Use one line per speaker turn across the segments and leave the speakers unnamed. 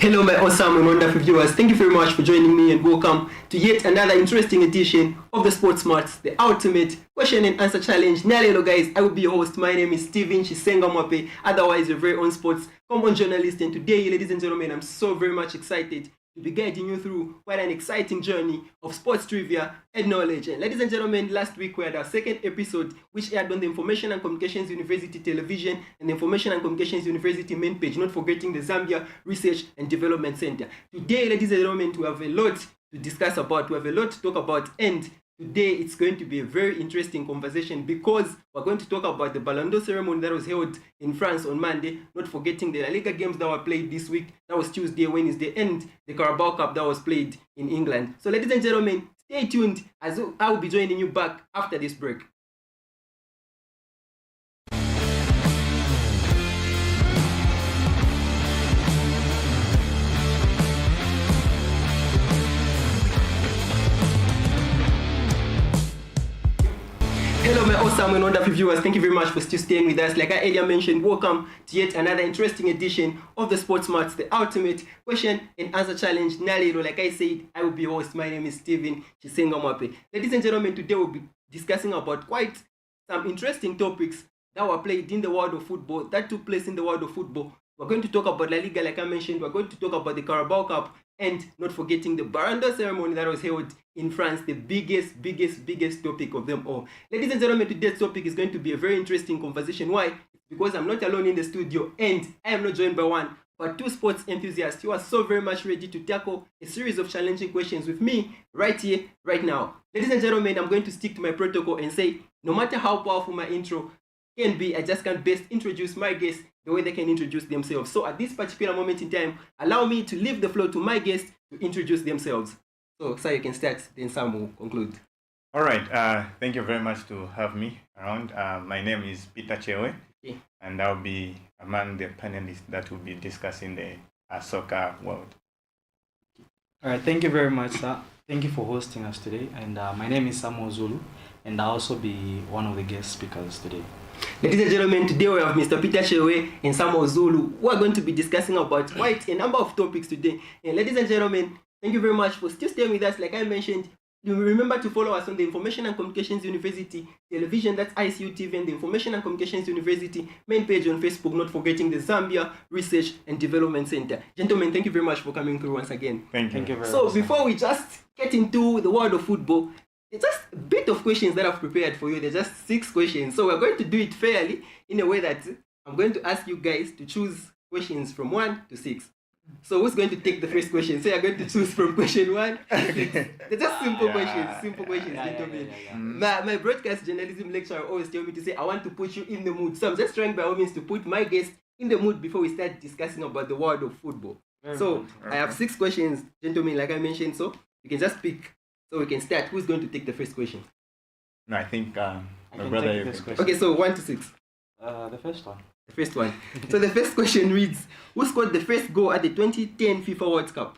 Hello, my awesome and wonderful viewers. Thank you very much for joining me and welcome to yet another interesting edition of the Sports Smarts, the ultimate question and answer challenge. Hello, guys. I will be your host. My name is Steven Chisenga, otherwise your very own sports common journalist. And today, ladies and gentlemen, I'm so very much excited to be guiding you through quite an exciting journey of sports trivia and knowledge. And ladies and gentlemen, last week we had our second episode, which aired on the Information and Communications University television and the Information and Communications University main page, not forgetting the Zambia Research and Development Center. Today, ladies and gentlemen, we have a lot to discuss about, we have a lot to talk about, and today it's going to be a very interesting conversation because we're going to talk about the Ballon d'Or ceremony that was held in France on Monday, not forgetting the La Liga games that were played this week, that was Tuesday, Wednesday, and the Carabao Cup that was played in England. So ladies and gentlemen, stay tuned as I will be joining you back after this break. Hello, my awesome and wonderful viewers. Thank you very much for still staying with us. Like I earlier mentioned, welcome to yet another interesting edition of the Sports Smarts, the ultimate question and answer challenge. Nalero, like I said, I will be your host. My name is Steven Chisenga. Ladies and gentlemen, today we'll be discussing about quite some interesting topics that were played in the world of football, that took place in the world of football. We're going to talk about La Liga, like I mentioned. We're going to talk about the Carabao Cup, and not forgetting the Ballon d'Or ceremony that was held in France, the biggest topic of them all. Ladies and gentlemen, today's topic is going to be a very interesting conversation. Why? Because I'm not alone in the studio, and I am not joined by one, but two sports enthusiasts who are so very much ready to tackle a series of challenging questions with me right here, right now. Ladies and gentlemen, I'm going to stick to my protocol and say, no matter how powerful my intro can be, I just can't best introduce my guests the way they can introduce themselves. So at this particular moment in time, allow me to leave the floor to my guests to introduce themselves. So, sir, you can start, then Sam will conclude.
All right. Thank you very much to have me around. My name is Peter Chewe,
Okay.
and I'll be among the panelists that will be discussing the soccer world.
All right, thank you very much, sir. Thank you for hosting us today. And my name is Samuel Zulu, and I'll also be one of the guest speakers today.
Ladies and gentlemen, today we have Mr. Peter Chewe and Samuel Zulu. We are going to be discussing about quite a number of topics today. And ladies and gentlemen, thank you very much for still staying with us. Like I mentioned, you remember to follow us on the Information and Communications University television, that's ICU TV, and the Information and Communications University main page on Facebook, not forgetting the Zambia Research and Development Center. Gentlemen, thank you very much for coming through once again.
Thank you.
Thank you very much.
So before we just get into the world of football, it's just a bit of questions that I've prepared for you. They're just 6 questions. So we're going to do it fairly in a way that I'm going to ask you guys to choose questions from 1 to 6. So who's going to take the first question? So you're going to choose from question 1 to 6. They're just simple questions, gentlemen. My broadcast journalism lecturer always tell me to say, I want to put you in the mood. So I'm just trying by all means to put my guests in the mood before we start discussing about the world of football. So I have 6 questions, gentlemen, like I mentioned. So you can just pick. So we can start. Who's going to take the first question?
No, I think my
can
brother
take this
is.
question.
Okay, so 1 to 6.
The first one.
The first one. So the first question reads, who scored the first goal at the 2010 FIFA World Cup?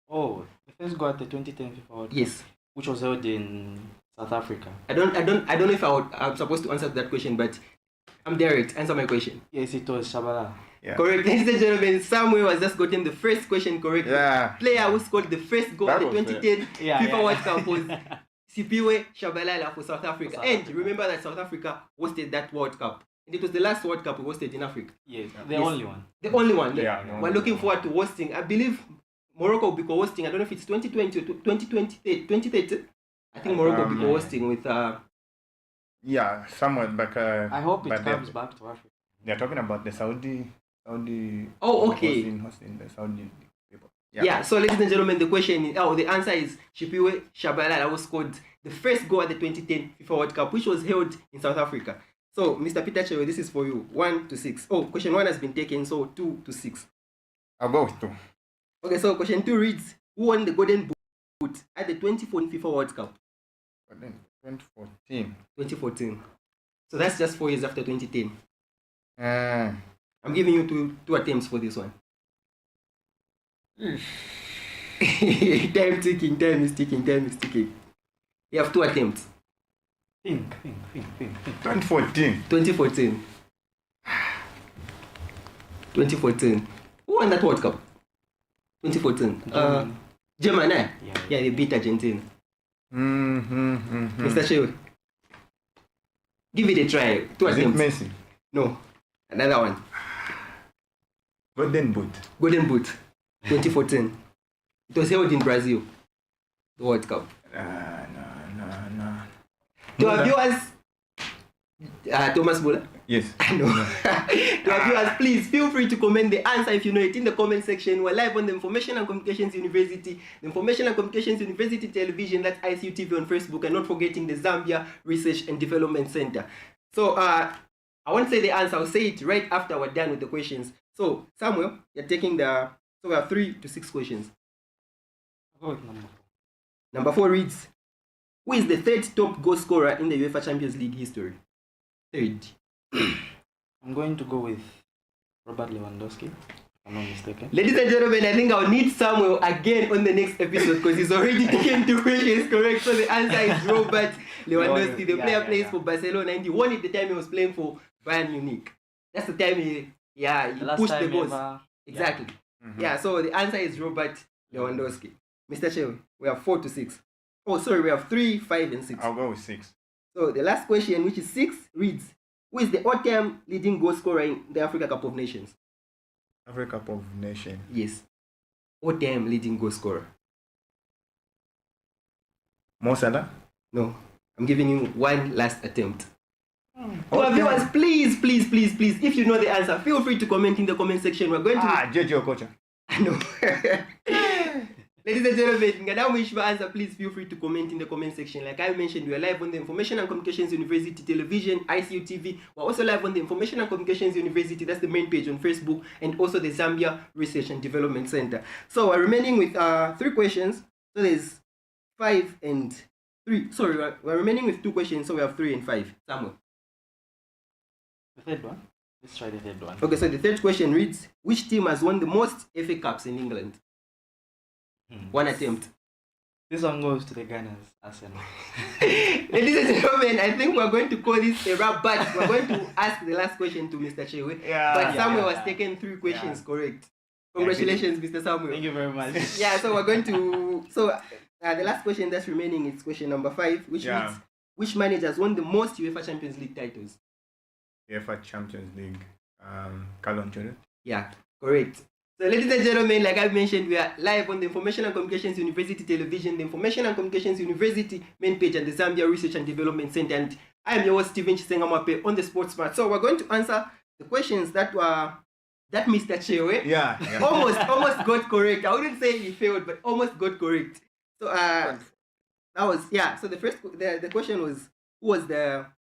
Oh, the first goal at the 2010 FIFA World Cup,
Yes.
which was held in South Africa.
I don't know if I'm supposed to answer that question, but I'm direct. Answer my question.
Yes, it was Shabala.
Yeah.
Correct. Ladies and gentlemen, Samuel has just gotten the first question correct.
Yeah.
Player who scored the first goal at the
That was
2010
Yeah,
FIFA
yeah.
World Cup was Sipiwe Shabalala for South Africa.
South
And
Africa.
remember that South Africa hosted that World Cup. And it was the last World Cup we hosted in Africa.
Yes, the
Yes.
only one.
The only one.
Yeah.
We're looking forward to hosting. I believe Morocco will be co-hosting. I don't know if it's 2020 or 2030. I think Morocco will be co-hosting with...
Yeah, somewhat, but
I hope it
but
comes back to Africa.
they're talking about the Saudi.
Oh, okay.
Hosting the Saudi people.
Yeah, so ladies and gentlemen, the answer is Sipiwe Shabalala, who scored the first goal at the 2010 FIFA World Cup, which was held in South Africa. So, Mr. Peter Chewe, this is for you. 1 to 6. Oh, question 1 has been taken, so 2 to 6.
I'll go with 2.
Okay, so question 2 reads, who won the Golden Boot at the 2014 FIFA World Cup?
But then 2014.
2014. So that's just 4 years after 2010.
Uh,
I'm giving you two attempts for this one. Time is ticking. You have 2 attempts.
Think.
2014.
2014. 2014. Ooh, won that World Cup? 2014.
Germany.
Germany.
Yeah.
Yeah, they beat Argentina. Mr. Shehu. Give it a try. Two
Is it
attempts.
Messi?
No. Another one.
Golden Boot.
Golden Boot. 2014. It was held in Brazil. The World Cup.
No.
To our viewers, Thomas Muller.
Yes.
I know. To our viewers, please feel free to comment the answer if you know it in the comment section. We're live on the Information and Communications University, the Information and Communications University Television, that's ICU TV on Facebook, and not forgetting the Zambia Research and Development Center. So I won't say the answer, I'll say it right after we're done with the questions. So Samuel, you're taking so we have 3 to 6 questions.
I'll go with number 4.
Number 4 reads, who is the third top goal scorer in the UEFA Champions League history? Third.
I'm going to go with Robert Lewandowski, if I'm not mistaken.
Ladies and gentlemen, I think I'll need Samuel again on the next episode because he's already taken 2 questions correct. So the answer is Robert Lewandowski. The player plays for Barcelona and he won it the time he was playing for Bayern Munich. That's the time he pushed the goals. Exactly. Yeah, so the answer is Robert Lewandowski. Mr. Chewe, we have 4 to 6. Oh, sorry, we have 3, 5, and 6.
I'll go with 6.
So the last question, which is 6, reads, who is the all-time leading goal scorer in the Africa Cup of Nations?
Africa Cup of Nations.
Yes. All-time leading goal scorer.
Mo Salah?
No. I'm giving you one last attempt. To our viewers, please, if you know the answer, feel free to comment in the comment section. We're going to...
JJ Okocha.
I know. Ladies and gentlemen, Ngadamu Ishva answer, please feel free to comment in the comment section. Like I mentioned, we are live on the Information and Communications University Television, ICU TV. We're also live on the Information and Communications University, that's the main page on Facebook, and also the Zambia Research and Development Center. So we're remaining with 3 questions. So there's 5 and 3. Sorry, we're remaining with 2 questions, so we have 3 and 5. Samuel.
The third one? Let's try the third one.
Okay, so the third question reads, which team has won the most FA Cups in England? One attempt.
This one goes to the Gunners, Arsenal.
Ladies and gentlemen, I think we're going to call this a wrap, but we're going to ask the last question to Mr. Chewe. But Samuel has taken 3 questions correct. Congratulations, Mr. Samuel.
Thank you very much.
Yeah, so we're going to... So the last question that's remaining is question number 5, which reads, which manager has won the most UEFA Champions League titles?
UEFA Champions League. Carlo Ancelotti.
Yeah, correct. So ladies and gentlemen, like I mentioned, we are live on the Information and Communications University Television, the Information and Communications University main page, and the Zambia Research and Development Center. And I am your host, Stephen Chisengamape, on the Sports Smart. So we're going to answer the questions that Mr. Chewe almost got correct. I wouldn't say he failed, but almost got correct. So So the first the question was,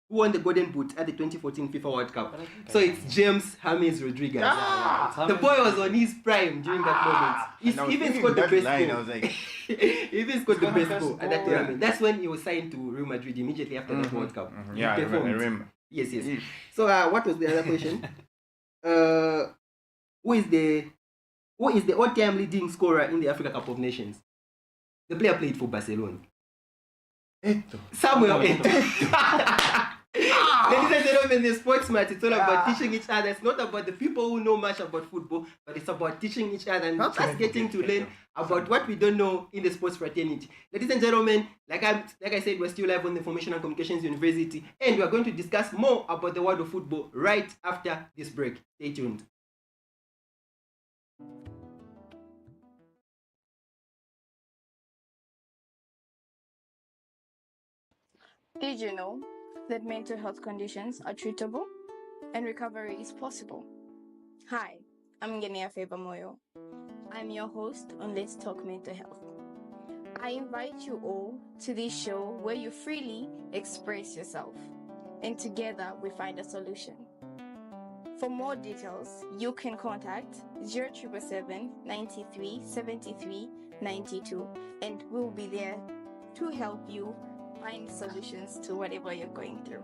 who won the Golden Boot at the 2014 FIFA World Cup? So it's James James Rodriguez. The boy was on his prime during that moment. He even scored the best goal.
I was like,
He even scored the best goal at that tournament. That's when he was signed to Real Madrid immediately after that World Cup.
Yeah, I remember.
Yes. So what was the other question? Who is the all-time leading scorer in the Africa Cup of Nations? The player played for Barcelona. Samuel Eto'o. Ladies and gentlemen, the Sports Smart, it's all about teaching each other. It's not about the people who know much about football, but it's about teaching each other and just getting to learn about what we don't know in the sports fraternity. Ladies and gentlemen, like I said, we're still live on the Information and Communications University, and we're going to discuss more about the world of football right after this break. Stay tuned.
Did you know that mental health conditions are treatable and recovery is possible? Hi, I'm Ngenia Moyo. I'm your host on Let's Talk Mental Health. I invite you all to this show where you freely express yourself, and together we find a solution. For more details, you can contact 0777 93 73 92, and we'll be there to help you find solutions to whatever you're going through.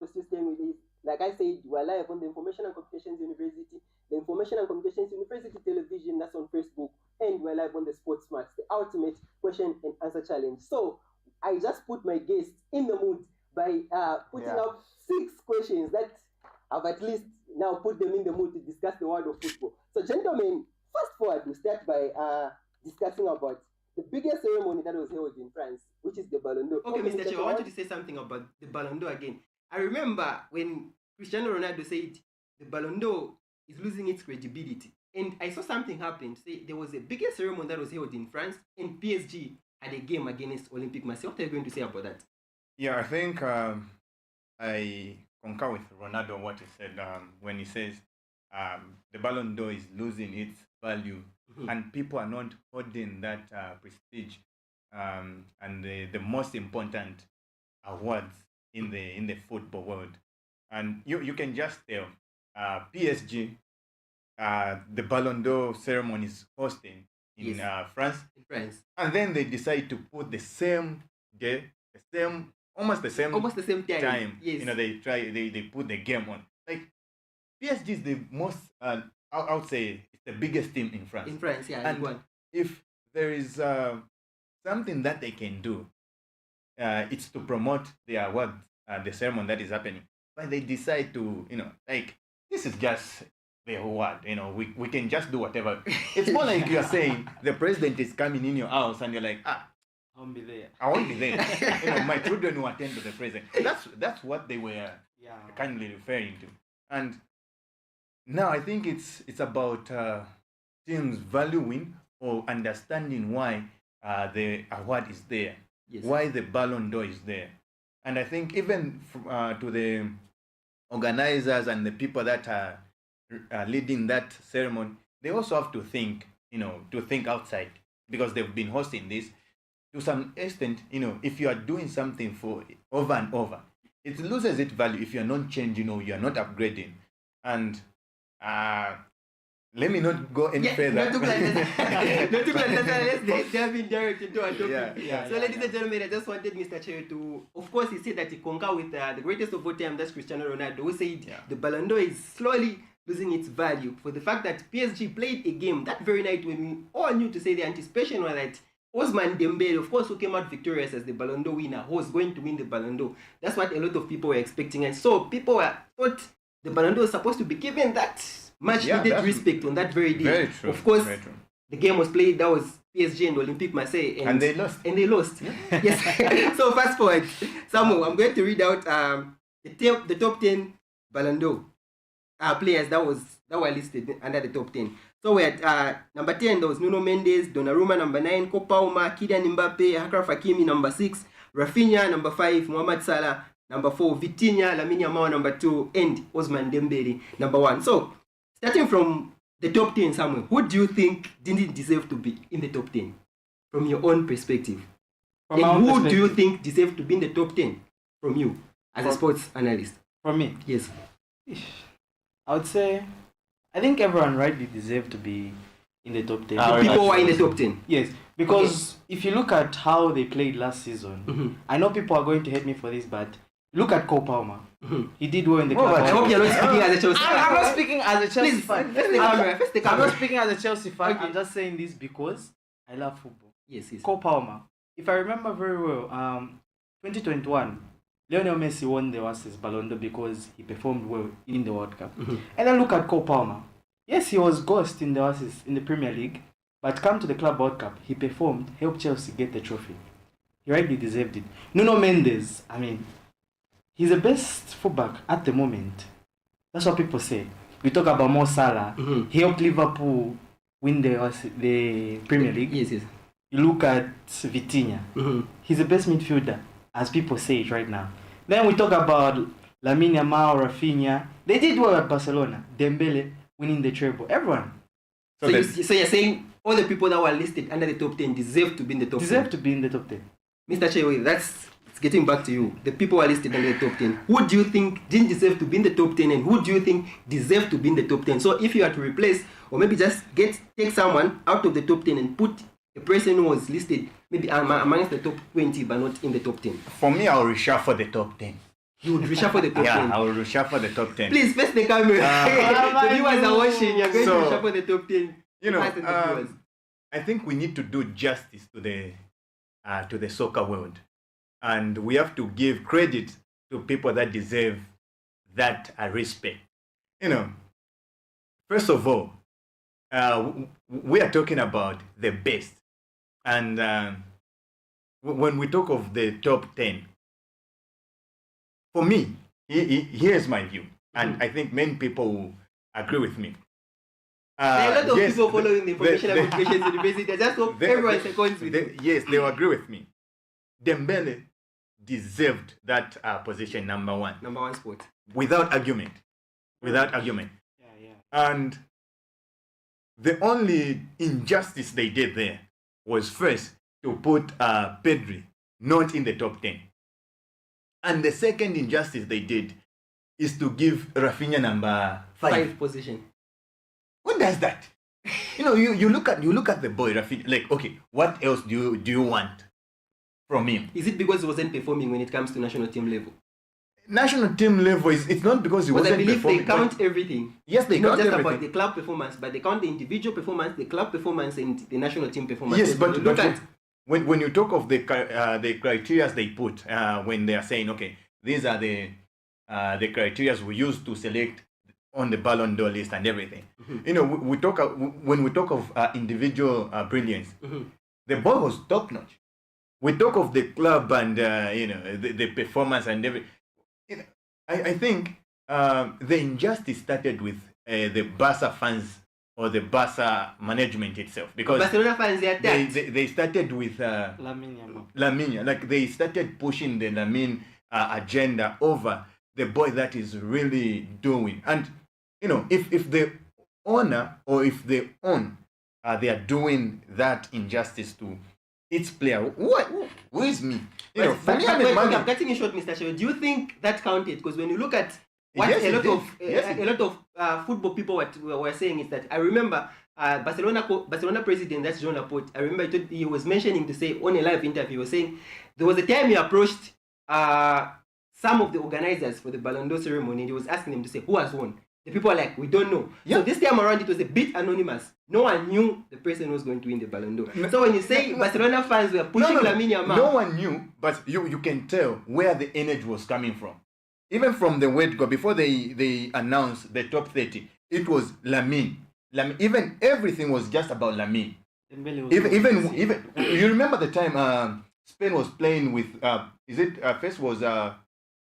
Still staying with this Like I said, we're live on the Information and Communications University, the Information and Communications University television, that's on Facebook, and we're live on the Sports Max, the ultimate question and answer challenge. So I just put my guests in the mood by putting up 6 questions that I've at least now put them in the mood to discuss the world of football. So gentlemen, fast forward, we start by discussing about the biggest ceremony that was held in France, which is the Ballon d'Or. Okay, Mr. Che, I want you to say something about the Ballon d'Or again. I remember when Cristiano Ronaldo said the Ballon d'Or is losing its credibility. And I saw something happen. Say there was a biggest ceremony that was held in France, and PSG had a game against Olympique Marseille. What are you going to say about that?
Yeah, I think I concur with Ronaldo what he said when he says the Ballon d'Or is losing its value, and people are not holding that prestige and the most important awards in the football world. And you can just tell PSG, the Ballon d'Or ceremony is hosting in France.
In France.
And then they decide to put the same day, almost the same time.
Yes.
They put the game on. Like PSG is the most I would say it's the biggest team in France.
In France, yeah.
And if there is something that they can do, it's to promote the award, the ceremony that is happening. But they decide to, like, this is just the award, we can just do whatever. It's more like you're saying the president is coming in your house and you're like, I won't be there. My children will attend to the president. That's what they were kindly referring to. And now I think it's about teams valuing or understanding why the award is there, why the Ballon d'Or is there. And I think even to the organizers and the people that are leading that ceremony, they also have to think, to think outside, because they've been hosting this to some extent. If you are doing something for over and over, it loses its value if you're not changing or you're not upgrading. And let me not go any further.
Not to let's dive in direct into our topic. So, ladies and gentlemen, I just wanted Mr. Cherry to, of course, he said that he concur with the greatest of all time, that's Cristiano Ronaldo, who said the Ballon d'Or is slowly losing its value for the fact that PSG played a game that very night when we all knew to say the anticipation was that Ousmane Dembele, of course, who came out victorious as the Ballon d'Or winner, who was going to win the Ballon d'Or. That's what a lot of people were expecting. And so people thought the Ballon d'Or was supposed to be given that much needed respect on that very day.
Very true.
Of course, the game was played, that was PSG and Olympique Marseille. And
they lost.
Yes. So fast forward, Samuel, I'm going to read out the top 10 Ballon d'Or players that were listed under the top 10. So we're at number 10, there was Nuno Mendes, Donnarumma number 9, Kopauma, Kylian Mbappe, Achraf Hakimi number 6, Rafinha number 5, Mohamed Salah number 4, Vitinha, Lamine Yamal number 2, and Ousmane Dembele number 1. So starting from the top 10, Samuel, who do you think didn't deserve to be in the top 10 from your own perspective? And who do you think deserved to be in the top 10 from you as a sports analyst?
From me?
Yes.
I would say, I think everyone rightly deserved to be in the top 10.
People who are in the top 10?
Yes, because if you look at how they played last season, I know people are going to hate me for this, but look at Cole Palmer. He did well in the club.
I hope you're not speaking as a Chelsea fan.
I'm not speaking as a Chelsea fan. I'm not speaking as a Chelsea fan.
Okay.
I'm just saying this because I love football.
Yes.
Cole Palmer. If I remember very well, 2021, Lionel Messi won the Ballon d'Or because he performed well in the World Cup. And then look at Cole Palmer. Yes, he was ghost in the Premier League, but come to the Club World Cup, he performed, helped Chelsea get the trophy. He rightly deserved it. Nuno Mendes, he's the best fullback at the moment. That's what people say. We talk about Mo Salah. He helped Liverpool win the Premier League.
Yes.
You look at Vitinha. He's the best midfielder, as people say it right now. Then we talk about Lamine Yamal, Rafinha. They did well at Barcelona. Dembele winning the treble. Everyone.
So you're saying all the people that were listed under the top 10 deserve to be in the top 10?
Deserve to be in the top 10.
Mr. Chewe, it's getting back to you. The people who are listed under the top 10. Who do you think didn't deserve to be in the top 10 and who do you think deserve to be in the top 10? So if you had to replace or maybe just take someone out of the top 10 and put a person who was listed maybe amongst the top 20 but not in the top 10.
For me, I'll reshuffle the top 10.
You would reshuffle the top 10.
Yeah, I will reshuffle the top 10.
Please face the camera. The viewers are watching. You're going to
So,
reshuffle the top 10.
You know,
Ask the viewers.
I think we need to do justice to the soccer world, and we have to give credit to people that deserve that respect. You know, first of all, we are talking about the best, and when we talk of the top 10, for me, here's my view, and I think many people will agree with me.
There are a lot of people following the information about Patience University. I just hope everyone seconds with it.
Yes, they will agree with me. Dembele deserved that position number 1.
Number 1 spot.
Without argument. Without argument.
Yeah.
And the only injustice they did there was first to put Pedri not in the top 10. And the second injustice they did is to give Rafinha number 5
position.
What does that? You know, you look at the boy Rafinha, like, okay, what else do you want from him?
Is it because he wasn't performing when it comes to national team level?
National team level it's not because he wasn't performing.
I believe they count everything.
Yes, they
not
count
just
everything.
about the club performance, but they count the individual performance, the club performance, and the national team performance.
Yes, but
look at
when you talk of the criteria they put when they are saying, okay, these are the criteria we use to select on the Ballon d'Or list and everything. You know, when we talk of individual brilliance, the boy was top notch. We talk of the club and you know, the performance and everything. You know, I think the injustice started with the Barca fans or the Barca management itself, because
Barcelona fans,
they started with
Lamine.
Like they started pushing the Lamine agenda over the boy that is really doing. And you know, if the owner or if they own, they are doing that injustice to its player. Who is me? You know, for me,
I'm cutting you short, Mr. Shew. Do you think that counted? Because when you look at what a lot of football people were saying is that, I remember Barcelona president, that's Jean Laporte. I remember he was mentioning to say on a live interview, he was saying there was a time he approached some of the organizers for the Ballon d'Or ceremony, and he was asking them to say who has won. The people are like, we don't know. Yeah. So this time around, it was a bit anonymous. No one knew the person who was going to win the Ballon d'Or. So when you say Barcelona fans were pushing Lamine Yamal,
no one knew, but you can tell where the energy was coming from. Even from the word go, before they announced the top 30, it was Lamine. Even everything was just about Lamine. Even you remember the time Spain was playing with first was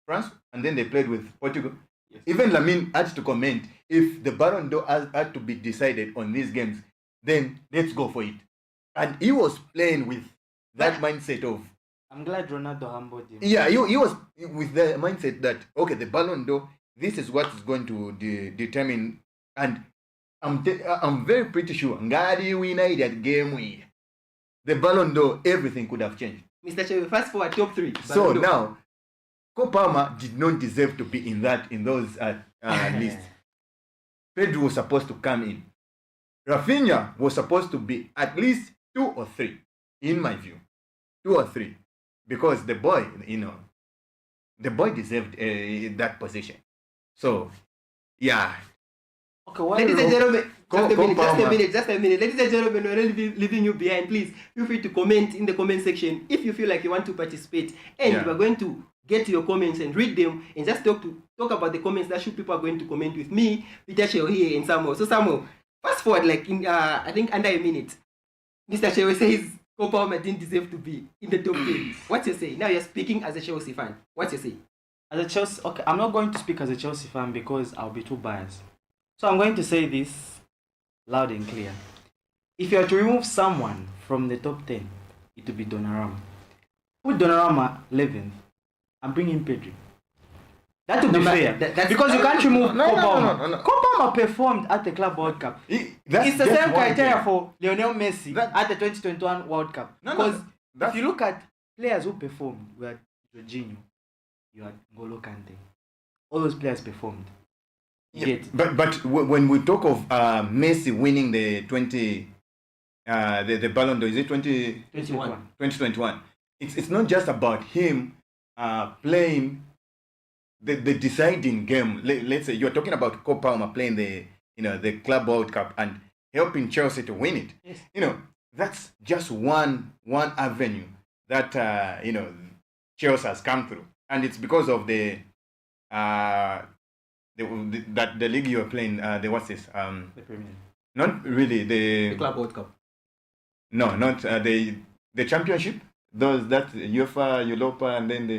France, and then they played with Portugal. Yes. Even Lamine had to comment, if the Ballon d'Or had to be decided on these games, then let's go for it. And he was playing with that mindset of,
I'm glad Ronaldo humbled him.
Yeah, he was with the mindset that, okay, the Ballon d'Or, this is what is going to determine. And I'm very pretty sure, Ngadi winner that game with the Ballon d'Or, everything could have changed.
Mr. Chewe, fast forward top 3.
So now, Cole Palmer did not deserve to be in those lists. Pedro was supposed to come in. Rafinha was supposed to be at least 2 or 3, in my view. 2 or 3. Because the boy, deserved that position. So, yeah.
Okay, ladies and gentlemen, just a minute. Ladies and gentlemen, we're not leaving you behind. Please feel free to comment in the comment section if you feel like you want to participate. And we're going to get to your comments and read them and just talk about the comments that people are going to comment with me, Peter Shew here, and Samuel. So Samuel, fast forward like in I think under a minute, Mr. Shew says Cole Palmer didn't deserve to be in the top 10. What's your say? Now you're speaking as a Chelsea fan. What's your say?
As a Chelsea, okay, I'm not going to speak as a Chelsea fan because I'll be too biased. So I'm going to say this loud and clear. If you are to remove someone from the top 10, it will be Donnarumma. Put Donnarumma 11th and bring in Pedri. That would be fair. Because you can't remove Cole Palmer. Cole Palmer performed at the Club World Cup. It's the same criteria for Lionel Messi at the 2021 World Cup. Because if you look at players who performed, we had Jorginho, you had N'Golo Kante. All those players performed.
Yeah, but when we talk of Messi winning the Ballon d'Or, is it 2021? It's not just about him playing the deciding game. Let's say you're talking about Cole Palmer playing the Club World Cup and helping Chelsea to win it.
Yes.
That's just one avenue that Chelsea has come through, and it's because of the league you are playing.
The Premier.
Not really
The Club World Cup.
No, not the championship. That UEFA, Europa, and then the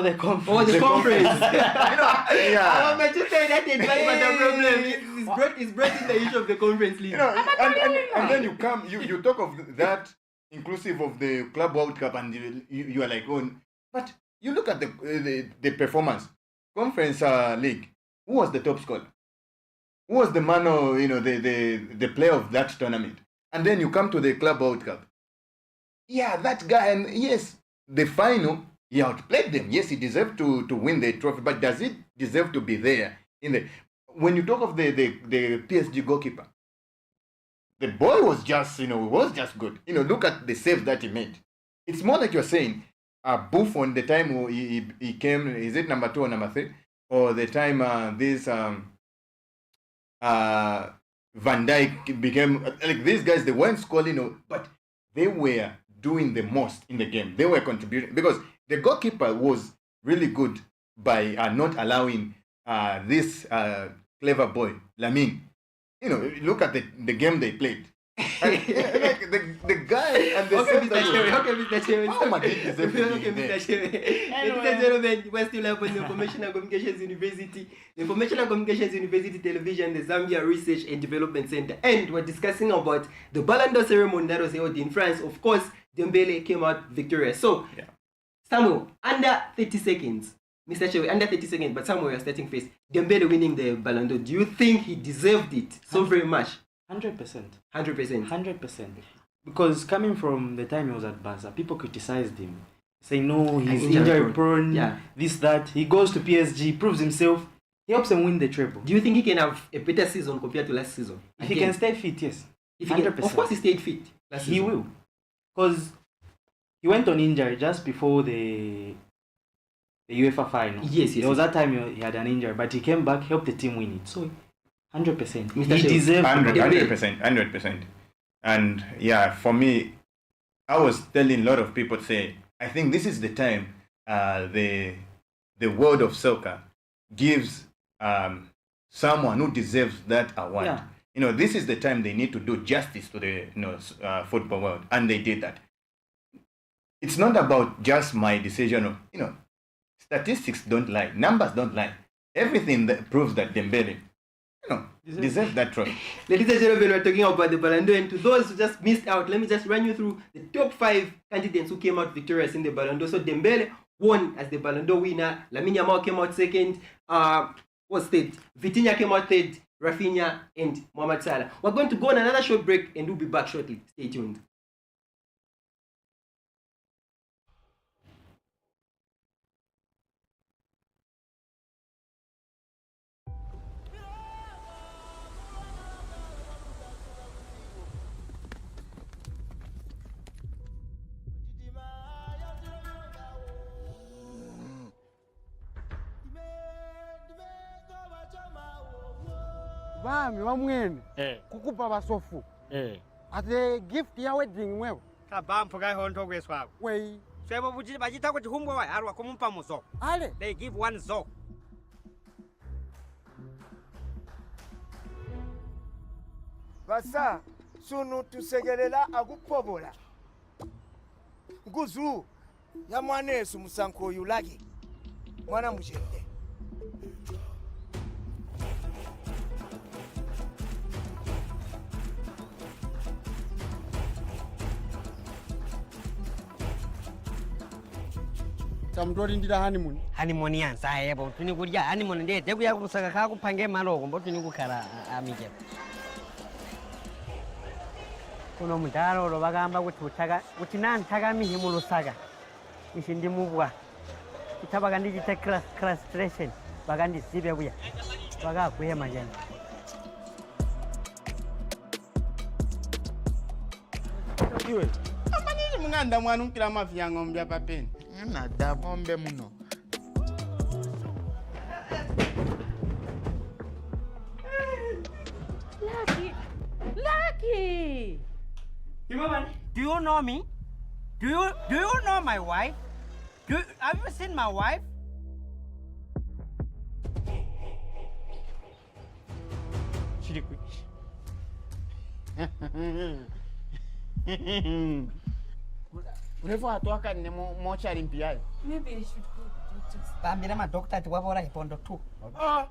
The conference.
Oh, the conference.
yeah.
I'm just saying that is the problem. It's brought in the issue of the conference league.
And then you talk of that inclusive of the Club World Cup, and you are like, but you look at the performance. Conference League. Who was the top scorer? Who was the man or the player of that tournament? And then you come to the Club World Cup. Yeah, that guy, and yes, the final, he outplayed them. Yes, he deserved to win the trophy, but does it deserve to be there? When you talk of the PSG goalkeeper, the boy was just good. Look at the save that he made. It's more like you're saying, Buffon, the time he came, is it number 2 or number 3? Or the time Van Dijk became, like these guys, they weren't scoring, but they were doing the most in the game. They were contributing because the goalkeeper was really good by not allowing this clever boy, Lamine. Look at the game they played. Like the guy and the
Okay, Mr. Chairman.
How much did he deserve to be
Okay,
there?
Mr. Chairman. Ladies and gentlemen, we're still up on the Information and Communications University, the Information and Communications University Television, the Zambia Research and Development Center, and we're discussing about the Ballon d'Or ceremony that was held in France. Of course, Dembele came out victorious. So,
Yeah.
Samuel, under 30 seconds, Mr. Chairman, under 30 seconds, but Samuel, you're starting first. Dembele winning the Ballon d'Or. Do you think he deserved it so very much?
100%.
100%.
100%. Because coming from the time he was at Barca, people criticized him, saying, no, he's injury prone,
Yeah.
this, that. He goes to PSG, proves himself, he helps them win the treble.
Do you think he can have a better season compared to last season?
If he can stay fit, yes.
If he can,
100%.
of course, he stayed fit. Last
He
season.
will. Because he went on injury just before the UEFA final.
Yes.
There was that time he had an injury, but he came back, helped the team win it. So, 100%.
Mr.
He
Shehu.
deserved
100%. And yeah, for me, I was telling a lot of people, say, I think this is the time the world of soccer gives someone who deserves that award.
Yeah.
This is the time they need to do justice to the football world, and they did that. It's not about just my decision. Statistics don't lie, numbers don't lie. Everything that proves that Dembele, deserves that trophy.
Ladies and gentlemen, we're talking about the Ballon d'Or, and to those who just missed out, let me just run you through the top 5 candidates who came out victorious in the Ballon d'Or. So Dembele won as the Ballon d'Or winner. Lamine Yamal came out second. What's third? Vitinha came out third. Rafinha and Mohamed Salah. We're going to go on another short break, and we'll be back shortly. Stay tuned.
Vami wamwene kukupa basofu ate gift ya wedding wewe
kabampo kai honto kweswako
wei
swebo buti bachita kuti humbo wa arwa kumumpa muzo
ale
they give one zo
basa sunu tusegelela akupobola nguzu ya mwana Yesu musanko yulage mwana mujende
tamtori ndira
honeymoon yansa yebo tuni kurya honeymoon ndiye tekuya kusaka ka kupange maloko mbo tuni kukhala amike kuno mudalo lo bagamba kuti utaka kuti nantaka mihimu lusaka mishindi mubwa kitabaga ndijite claustration bagandi zibe buya baga kuhema jana
iwe amanini munganda mwana unkira mafia ng'ombe papeni
nada ng'ombe muno
Hey. Do you know me? Do you know my wife? Have you seen my wife? Chirikwi.
Urefu atoka ni mochari mpiayo.
Maybe I should go to the doctor's.
Tambira madokta ati wabora hipondo tu.
Ah.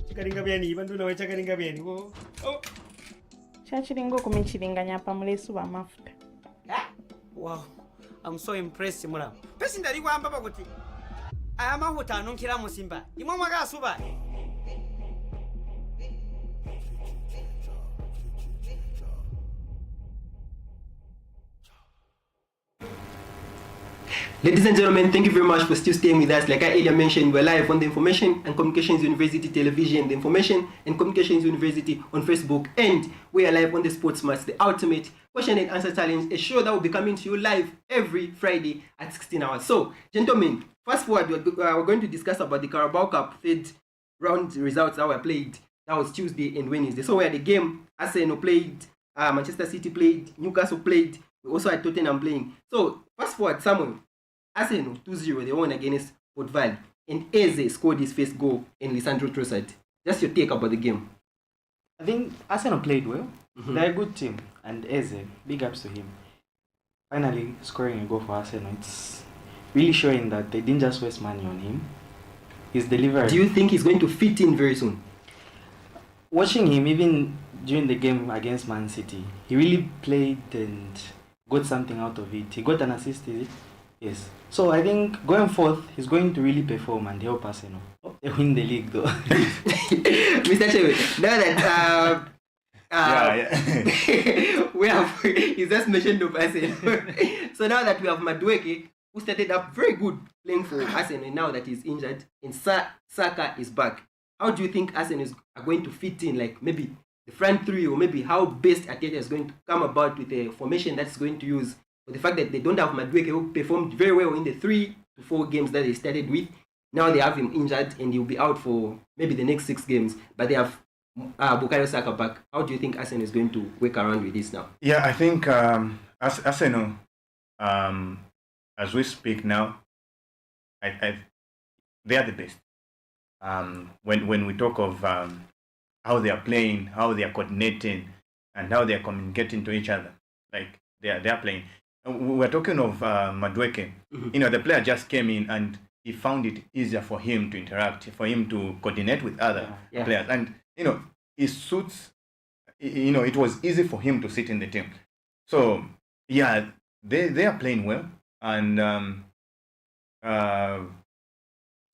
Chikaringa byani bantu nawe chakaringa byani wo. Oh.
Chachiringo kumichilinganya pamulesu wa mafuta.
Wow. I'm so impressed mura. Pesi ndali kwamba pakuti. Aya mahuta anunkira musimba. Imwe mwakasuba.
Ladies and gentlemen, thank you very much for still staying with us. Like I earlier mentioned, we're live on the Information and Communications University television, the Information and Communications University on Facebook, and we are live on the Sports Match, the ultimate question and answer challenge, a show that will be coming to you live every Friday at 16 hours. So, gentlemen, fast forward, we're going to discuss about the Carabao Cup third round results that were played. That was Tuesday and Wednesday. So, we had the game, Arsenal played, Manchester City played, Newcastle played, we also had Tottenham playing. So, fast forward, Samuel. Arsenal 2-0, they won against Port Vale. And Eze scored his first goal in Lisandro Trossard. Just your take about the game.
I think Arsenal played well. They're a good team. And Eze, big ups to him. Finally scoring a goal for Arsenal. It's really showing that they didn't just waste money on him. He's delivering.
Do you think he's going to fit in very soon?
Watching him, even during the game against Man City, he really played and got something out of it. He got an assist, is it? Yes. So I think going forth, he's going to really perform and help Arsenal. They win the league though.
Mr. Chewe, now that we have, you just mentioned of Arsenal. So now that we have Madueke, who started up very good playing for Arsenal, and now that he's injured, and Saka is back, how do you think Arsenal are going to fit in, like maybe the front three, or maybe how best Arteta is going to come about with a formation that's going to use? But the fact that they don't have Madueke, who performed very well in the 3 to 4 games that they started with, now they have him injured and he'll be out for maybe the next 6 games. But they have Bukayo Saka back. How do you think Arsenal is going to work around with this now?
Yeah, I think Arsenal, as we speak now, they are the best. When we talk of how they are playing, how they are coordinating, and how they are communicating to each other, like they are playing. We're talking of Madueke. You know, the player just came in and he found it easier for him to interact, for him to coordinate with other players. And, you know, it suits, you know, it was easy for him to sit in the team. So, yeah, they are playing well. And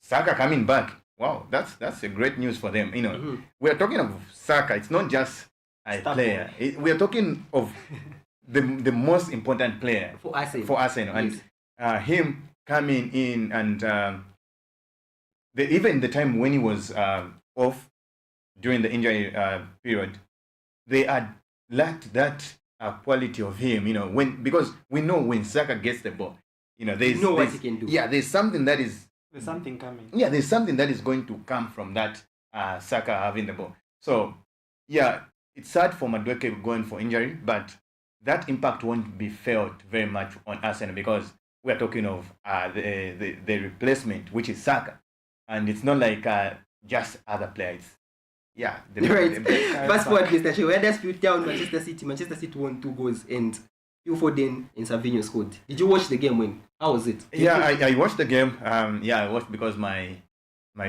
Saka coming back, wow, that's a great news for them. You know, we're talking of Saka. It's not just a player. We're talking of the most important player
for Arsenal.
Yes. And him coming in and even the time when he was off during the injury period, they had lacked that quality of him, you know, because we know when Saka gets the ball, you know, there's
what he can do.
Yeah, there's something
coming.
Yeah, there's something that is going to come from that Saka having the ball. So, yeah, it's sad for Madueke going for injury, but that impact won't be felt very much on Arsenal because we are talking of the replacement, which is Saka, and it's not like just other players. Yeah,
right. Fast forward, Mr. Che, where does you down Manchester City? Manchester City won 2 goals, and Phil Foden and Savinho scored. Did you watch the game? How was it?
I watched the game. I watched because my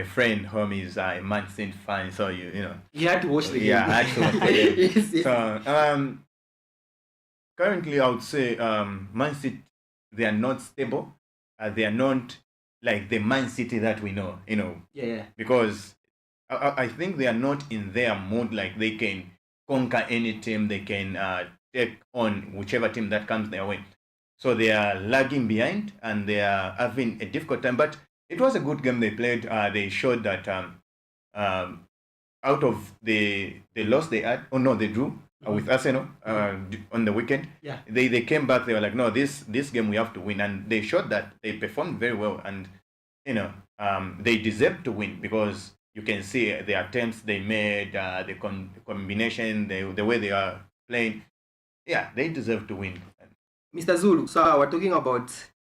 friend home is a Man City fan, so you know.
You had to watch the game.
Yeah, I had to watch the game.
Yes.
So currently, I would say Man City, they are not stable. They are not like the Man City that we know. You know.
Yeah.
Because I think they are not in their mood. Like they can conquer any team. They can take on whichever team that comes their way. So they are lagging behind and they are having a difficult time. But it was a good game they played. They showed that out of the loss they had, they drew with Arsenal on the weekend.
Yeah.
They came back. They were like, no, this game we have to win, and they showed that they performed very well, and you know they deserved to win because you can see the attempts they made, the combination, the way they are playing. Yeah, they deserve to win.
Mr. Zulu, so we're talking about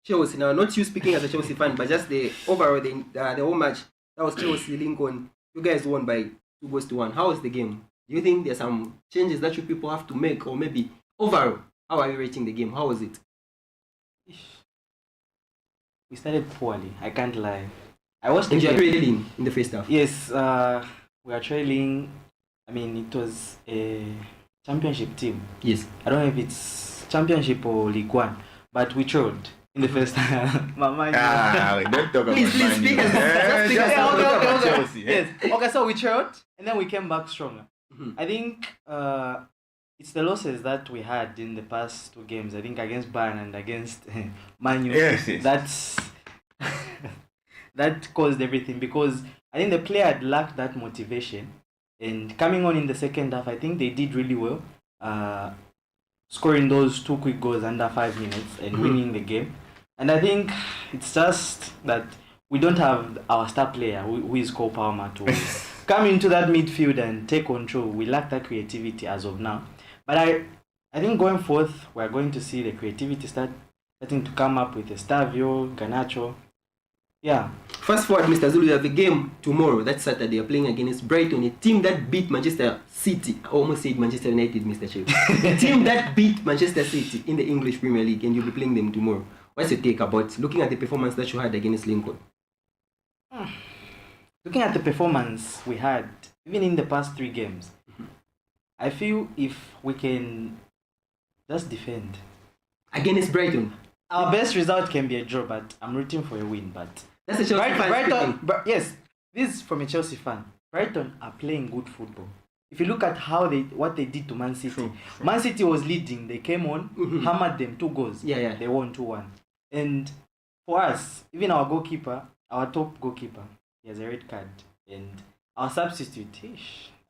Chelsea now. Not you speaking as a Chelsea fan, but just the overall, the whole match. That was Chelsea Lincoln. You guys won by 2-1. How was the game? Do you think there's some changes that you people have to make, or maybe overall, how are you rating the game? How was it?
We started poorly. I can't lie. I watched
And
the
you are
game.
trailing in the first half.
Yes, we are trailing. I mean, it was a championship team.
Yes.
I don't know if it's championship or League One, but we trailed in the first half. Mama,
Don't talk about
Please,
Man
speak
U.
as-
Eh,
speak
just
as-
talk
okay,
about
okay.
Chelsea, eh?
Yes. Okay, so we trailed and then we came back stronger.
Mhm.
I think it's the losses that we had in the past 2 games. I think against Bayern and against Man U.
Yes, yes.
That's that caused everything, because I think the player had lacked that motivation. And coming on in the second half, I think they did really well, scoring those 2 quick goals under 5 minutes and winning the game. And I think it's just that we don't have our star player, who is Cole Palmer, to come into that midfield and take control. We lack that creativity as of now. But I think going forth, we're going to see the creativity starting to come up with Estavio, Garnacho. Yeah.
Fast forward, Mr. Zulu, you have a game tomorrow. That's Saturday. You're playing against Brighton, a team that beat Manchester City. I almost said Manchester United, Mr. Chef. A team that beat Manchester City in the English Premier League, and you'll be playing them tomorrow. What's your take about looking at the performance that you had against Lincoln?
Looking at the performance we had, even in the past 3 games, I feel if we can just defend.
Against Brighton.
Our best result can be a draw, but I'm rooting for a win. But
That's a Chelsea fan speaking.
Yes, this is from a Chelsea fan. Brighton are playing good football. If you look at what they did to Man City,
True.
Man City was leading. They came on, hammered them 2 goals.
Yeah.
They won 2-1. And for us, even our goalkeeper, our top goalkeeper, he has a red card. And our substitute,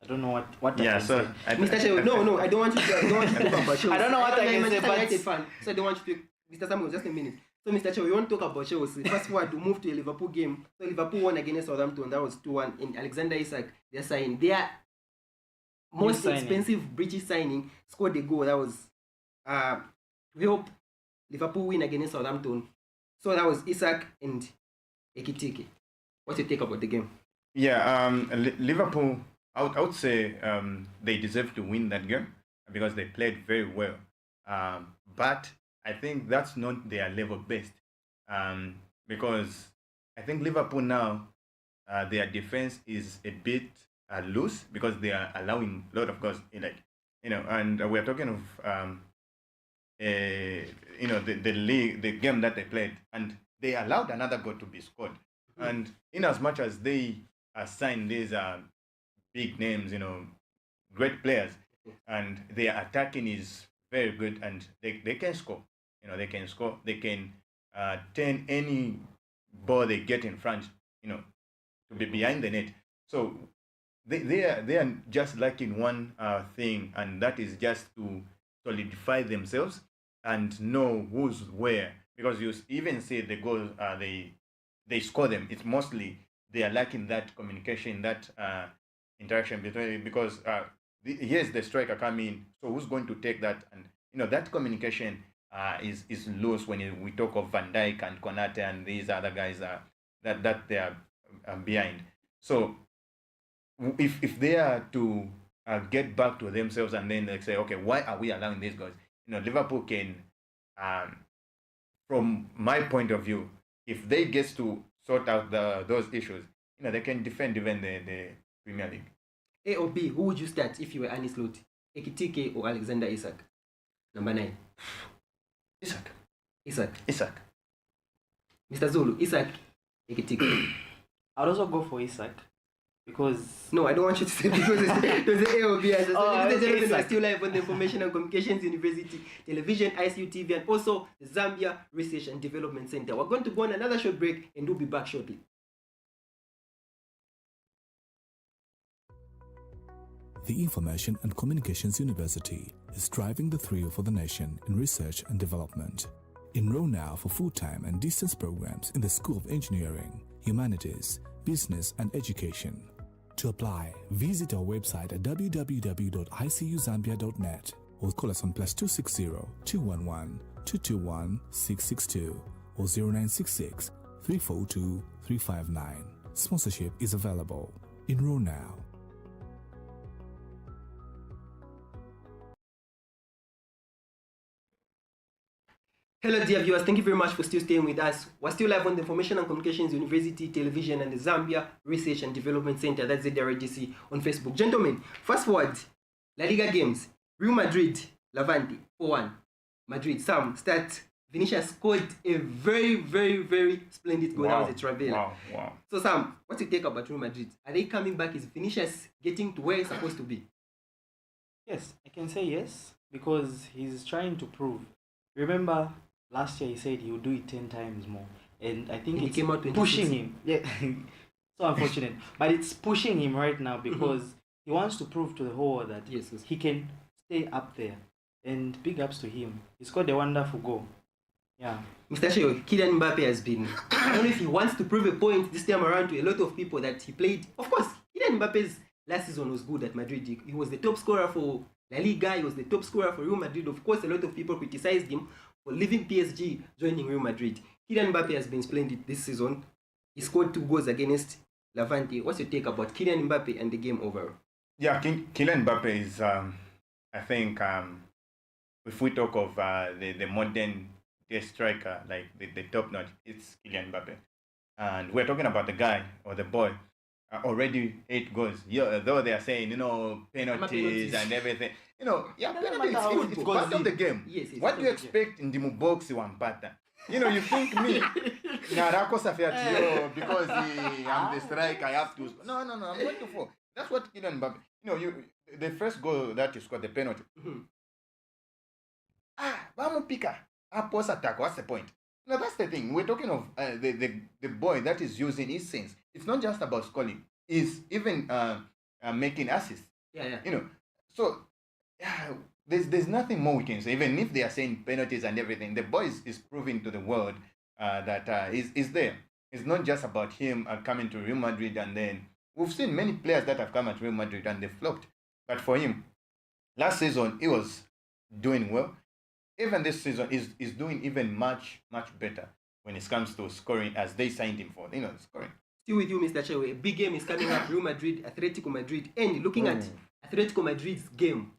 I don't know what I
Yeah,
can
so
say.
Mr. Chef, no, I don't want you to talk about Chelsea.
I don't know what I
I'm a
can say,
Manchester
but-
United fan, so I don't want you to. Mr. Samuel, just a minute. So, Mr. Chef, we want to talk about Chelsea. Fast forward to move to a Liverpool game. So, Liverpool won against Southampton. That was 2-1. In Alexander Isak, they're signing. Their most
signing.
expensive British signing scored a goal. That was to help Liverpool win against Southampton. So, that was Isak and Ekitike. What's your take about the game?
Yeah, Liverpool, I would say they deserve to win that game because they played very well. But I think that's not their level best, because I think Liverpool now, their defense is a bit loose because they are allowing a lot of goals in it, and we're talking of the league, the game that they played, and they allowed another goal to be scored. And in as much as they signed these big names, great players, and their attacking is very good, and they can score. They can score. They can turn any ball they get in front, to be behind the net. So they are just lacking one thing, and that is just to solidify themselves and know who's where. Because you even see the goals they score them. It's mostly they are lacking that communication, that interaction between, because here's the striker coming, so who's going to take that? And that communication is loose when we talk of Van Dijk and Konate and these other guys that they are behind. So if they are to get back to themselves and then they say, okay, why are we allowing these guys? Liverpool can, from my point of view, if they get to sort out those issues, they can defend even the Premier League.
A or B, who would you start if you were Arne Slot? Ekitike or Alexander Isak? Number 9. Isak. Mr. Zulu, Isak, Ekitike.
I'd also go for Isak, because
No, I don't want you to say because there's an A or B. As I said,
Oh,
ladies and
okay,
gentlemen, we're
Isak.
still live on the Information and Communications University Television, ICU TV, and also the Zambia Research and Development Center. We're going to go on another short break and we'll be back shortly.
The Information and Communications University is driving the thrill for the nation in research and development. Enroll now for full-time and distance programs in the School of Engineering, Humanities, Business and Education. To apply, visit our website at www.icuzambia.net or call us on +260 211 221 662 or 0966 342 359. Sponsorship is available. Enroll now.
Hello dear viewers, thank you very much for still staying with us. We're still live on the Information and Communications University Television and the Zambia Research and Development Center, that's ZRDC, on Facebook. Gentlemen, fast forward, La Liga games, Real Madrid, Levante, 4-1. Madrid, Sam, start. Vinicius scored a very, very, very splendid goal. That was a Travella.
Wow.
So Sam, what's your take about Real Madrid? Are they coming back? Is Vinicius getting to where he's supposed to be?
Yes, I can say yes, because he's trying to prove. Remember, last year he said he would do it 10 times more. And I think
he
it's
came out
pushing him. Yeah, so unfortunate. But it's pushing him right now because he wants to prove to the whole world that
yes.
he can stay up there. And big ups to him. He scored a wonderful goal. Yeah.
Mr. Sheo, Kylian Mbappe has been, I don't know if he wants to prove a point this time around to a lot of people that he played. Of course, Kylian Mbappe's last season was good at Madrid. He was the top scorer for La Liga. He was the top scorer for Real Madrid. Of course, a lot of people criticized him for leaving PSG, joining Real Madrid. Kylian Mbappe has been splendid this season. He scored 2 goals against Levante. What's your take about Kylian Mbappe and the game overall?
Yeah, Kylian Mbappe is, I think, if we talk of the modern striker, like the top notch, it's Kylian Mbappe. And we're talking about the guy or the boy, already 8 goals. Yeah, though they are saying, penalties and everything. Penalties, it's part of the game.
Yes,
what do you expect in the box Wampata? You think me, because I'm the striker, I have to. No, I'm going to fall. That's what Kylian Mbappe. The first goal that you scored, the penalty. Vamos pica. Post attack. What's the point? That's the thing. We're talking of the boy that is using his sense. It's not just about scoring. It's even making assists.
Yeah.
So there's nothing more we can say. Even if they are saying penalties and everything, the boy is proving to the world that is there. It's not just about him coming to Real Madrid, and then we've seen many players that have come at Real Madrid and they flopped. But for him, last season he was doing well. Even this season is doing even much better when it comes to scoring, as they signed him for. Scoring.
Still with you, Mr. Chewe. A big game is coming up. Real Madrid, Atletico Madrid, and looking at Atletico Madrid's game,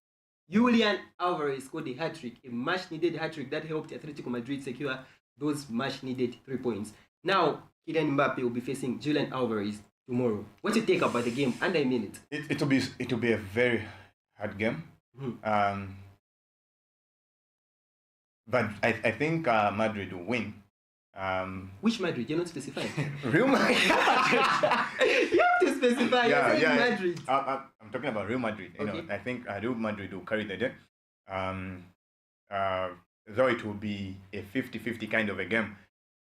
Julian Alvarez scored a hat-trick, a much-needed hat-trick that helped Atletico Madrid secure those much-needed 3 points. Now, Kylian Mbappe will be facing Julian Alvarez tomorrow. What's your take about the game? Under a minute.
It will be a very hard game. But I think Madrid will win.
Which Madrid? You're not specifying.
Real Madrid.
You have to specify.
Yeah.
Madrid.
I'm talking about Real Madrid.
Okay.
I think Real Madrid will carry the day. Though it will be a 50-50 kind of a game.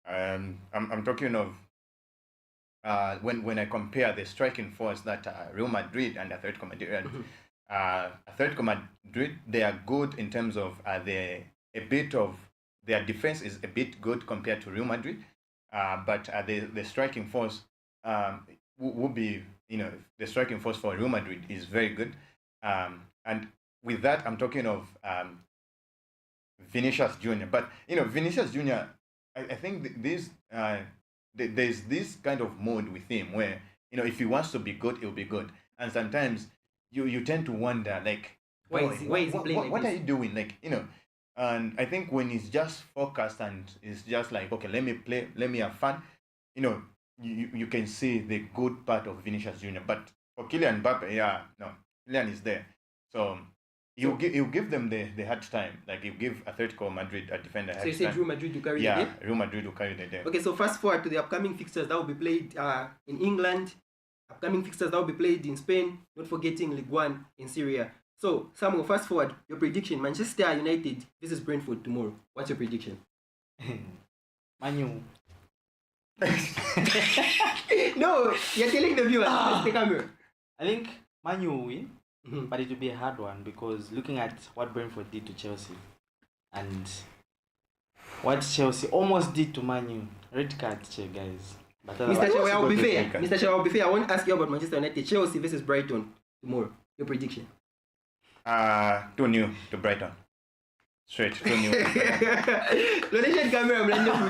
I'm talking of when I compare the striking force that Real Madrid and Atletico Madrid. Atletico Madrid, they are good in terms of a bit of their defense is a bit good compared to Real Madrid, but the striking force will be, the striking force for Real Madrid is very good, and with that I'm talking of Vinicius Junior. But Vinicius Junior, I think there's this kind of mode with him where if he wants to be good, he'll be good, and sometimes you tend to wonder
why is he playing
what are you doing, And I think when he's just focused and it's just like, okay, let me play, let me have fun, you can see the good part of Vinicius Junior. But for Kylian Mbappe, Kylian is there. So he'll give them the hard time. Like he'll give Atletico Madrid a defender hard time.
So you said Real Madrid to carry the day?
Yeah, Real Madrid will carry the day.
Okay, so fast forward to the upcoming fixtures that will be played in England. Upcoming fixtures that will be played in Spain. Not forgetting Ligue 1 in Syria. So, Samuel, fast forward, your prediction, Manchester United versus Brentford tomorrow. What's your prediction?
Manu.
No, you're telling the viewers. Let's take a mirror.
I think Manu will win, but it will be a hard one because looking at what Brentford did to Chelsea and what Chelsea almost did to Manu, red card, guys. But
Mr. Chewa, I'll be fair.
Striker.
Mr. Chewa, I'll be fair. I won't ask you about Manchester United. Chelsea versus Brighton tomorrow. Your prediction?
2-0 to Brighton. Straight 2-0. to Brighton.
Donation camera, I'm landing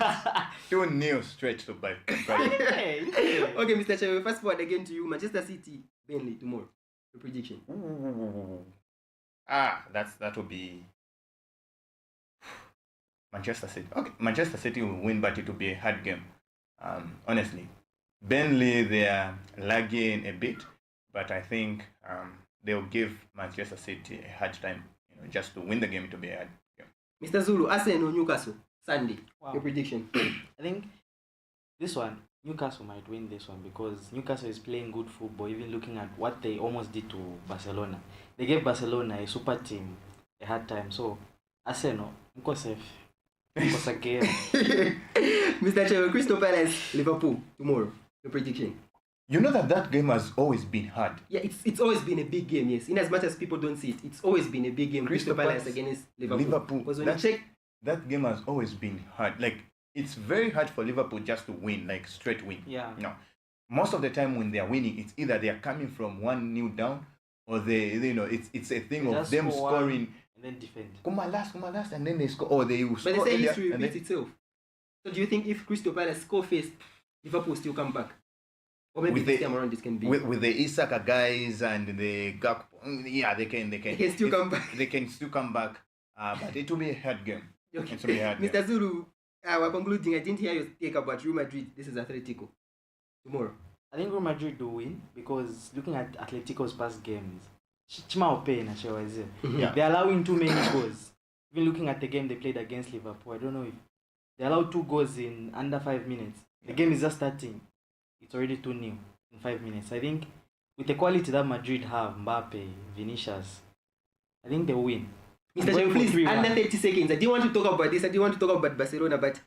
2-0 straight to Brighton.
Okay, Mr. Chewa, fast forward again to you. Manchester City, Burnley tomorrow. Your prediction?
That will be Manchester City. Okay, Manchester City will win, but it will be a hard game. Honestly, Burnley, they are lagging a bit, but I think they'll give Manchester City a hard time. Just to win the game, to be a hard game.
Mr. Zulu, Arsenal, Newcastle, Sunday.
Wow.
Your prediction?
I think this one, Newcastle might win this one because Newcastle is playing good football, even looking at what they almost did to Barcelona. They gave Barcelona, a super team, a hard time. So, Arsenal, mko safe. Mko sake.
Mr. Chewa, Crystal Palace, Liverpool tomorrow. Your prediction?
You know that game has always been hard.
Yeah, it's always been a big game, yes. In as much as people don't see it, it's always been a big game. Crystal Palace
Palace
against Liverpool. Because when
That,
you check,
that game has always been hard. Like, it's very hard for Liverpool just to win, like straight win.
Yeah.
Most of the time when they are winning, it's either they are coming from 1-0 down, or it's a thing of
Just
them
score one
scoring.
and then defend.
Come on, last, and then they score. Or they will
but
score.
they say
earlier,
history
and
repeats itself. So do you think if Crystal Palace score first, Liverpool will still come back? Or maybe
With
this
the-
time around this can be.
with the Isaka guys and the Gakpo, yeah, they can
still come back.
They can still come back. But it will be a hard game.
Okay.
It will be a hard game.
Mr. Zulu, we're concluding. I didn't hear your take about Real Madrid. This is Atletico. Tomorrow.
I think Real Madrid will win because looking at Atletico's past games, Chima Ope na Chewaze.
Yeah.
They're allowing too many goals. Even looking at the game they played against Liverpool, I don't know if they allowed 2 goals in under 5 minutes. The game is just starting. It's already 2-0 in 5 minutes. I think with the quality that Madrid have, Mbappe, Vinicius, I think they'll win.
Mr. Chewa, please, under 30 seconds. I didn't want to talk about this. I didn't want to talk about Barcelona, but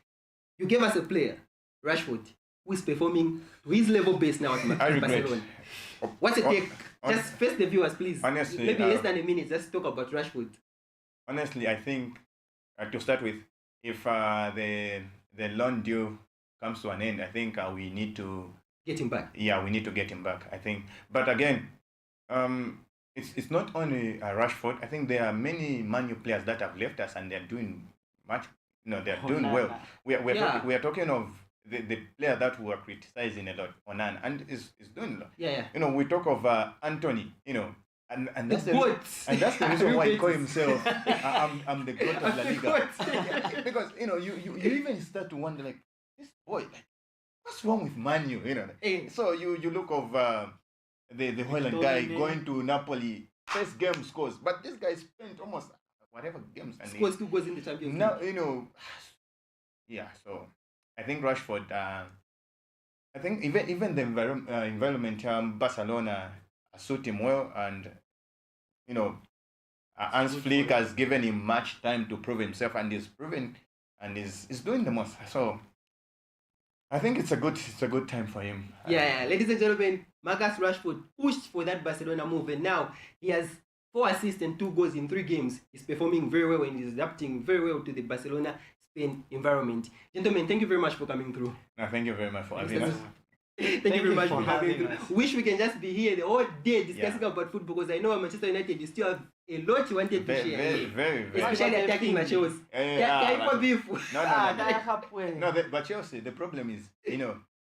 you gave us a player, Rashford, who is performing to his level base now at
I regret.
Barcelona. What's your take? Just face the viewers, please.
Honestly,
maybe less than a minute. Just talk about Rashford.
Honestly, I think to start with, if the loan deal comes to an end, I think we need to
Get him back.
Yeah, we need to get him back, I think. But again, it's not only Rashford. I think there are many Man U players that have left us and they're doing much. They're doing well. We are talking of the player that we are criticizing a lot, Onan, and is doing a lot.
Yeah.
We talk of Anthony. And that's the
goat.
and that's the reason why he called
Greatest.
himself I'm the goat of La Liga. Because you even start to wonder, like, this boy, like, what's wrong with Man U? So you look of the Holland guy going to Napoli, first game scores, but this guy spent almost whatever games and
Scores 2 goals in the Champions League.
now yeah. So I think Rashford. I think even the environment Barcelona suit him well, and Hans Flick has given him much time to prove himself, and he's proven and is doing the most. So I think it's a good time for him.
Yeah, ladies and gentlemen, Marcus Rashford pushed for that Barcelona move, and now he has 4 assists and 2 goals in 3 games. He's performing very well and he's adapting very well to the Barcelona Spain environment. Gentlemen, thank you very much for coming through.
No, thank you very much for having us.
Thank you very much for coming
having
through.
us.
Wish we can just be here the whole day discussing about football, because I know at Manchester United you still have a lot you wanted to share.
Very.
Especially attacking Macheos.
No, but Chelsea, the problem is,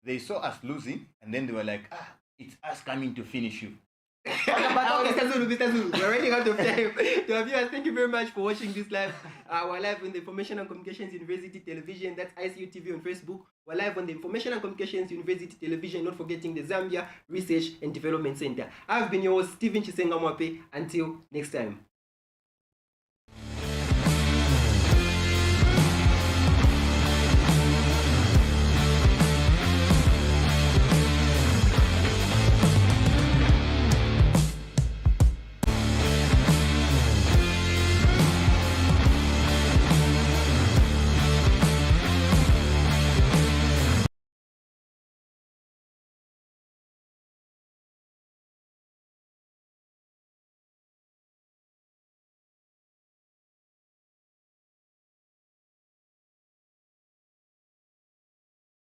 they saw us losing and then they were like, it's us coming to finish you.
Mr. Zulu, we're running out of time. To our viewers, thank you very much for watching this live. We're live on the Information and Communications University Television. That's ICU TV on Facebook. We're live on the Information and Communications University Television, not forgetting the Zambia Research and Development Center. I've been your host, Stephen Chisenga Mwape. Until next time.